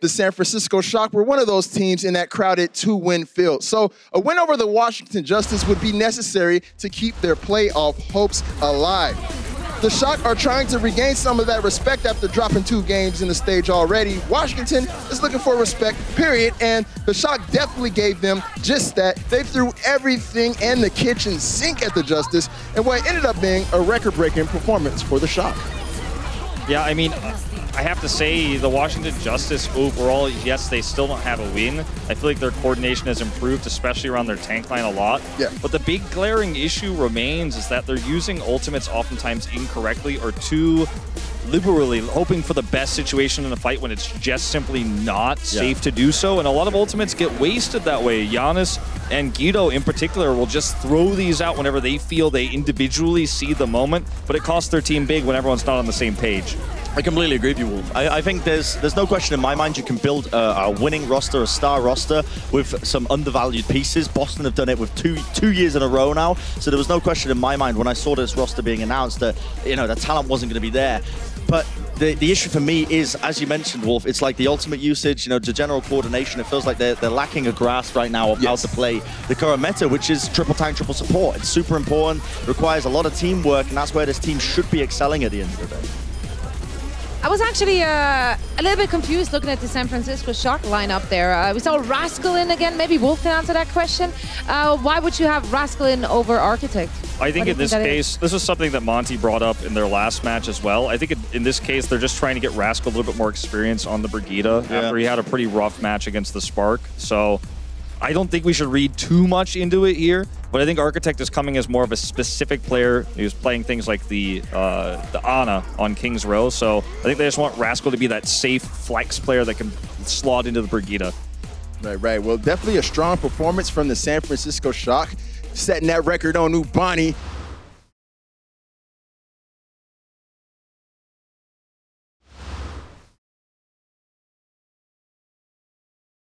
The San Francisco Shock were one of those teams in that crowded 2-win field. So a win over the Washington Justice would be necessary to keep their playoff hopes alive. The Shock are trying to regain some of that respect after dropping 2 games in the stage already. Washington is looking for respect, period, and the Shock definitely gave them just that. They threw everything in the kitchen sink at the Justice, and what ended up being a record-breaking performance for the Shock. Yeah, I mean, I have to say the Washington Justice overall, yes, they still don't have a win. I feel like their coordination has improved, especially around their tank line a lot. Yeah. But the big glaring issue remains is that they're using ultimates oftentimes incorrectly or too liberally, hoping for the best situation in a fight when it's just simply not safe to do so. And a lot of ultimates get wasted that way. Giannis and Guido in particular will just throw these out whenever they feel they individually see the moment, but it costs their team big when everyone's not on the same page. I completely agree with you, Wolf. I think there's no question in my mind you can build a winning roster, a star roster with some undervalued pieces. Boston have done it with two years in a row now, so there was no question in my mind when I saw this roster being announced that, you know, the talent wasn't going to be there. But the issue for me is, as you mentioned, Wolf, it's like the ultimate usage, you know, the general coordination. It feels like they're lacking a grasp right now of how to play the current meta, which is triple tank, triple support. It's super important, requires a lot of teamwork, and that's where this team should be excelling at the end of the day. I was actually a little bit confused looking at the San Francisco Shock lineup there. We saw Rascal in again. Maybe Wolf can answer that question. Why would you have Rascal in over Architect? I think in this case, this is something that Monty brought up in their last match as well. I think in this case, they're just trying to get Rascal a little bit more experience on the Brigida after he had a pretty rough match against the Spark. So I don't think we should read too much into it here, but I think Architect is coming as more of a specific player. He was playing things like the Ana on King's Row, so I think they just want Rascal to be that safe flex player that can slot into the Brigida. Right. Well, definitely a strong performance from the San Francisco Shock, setting that record on NUMBANI.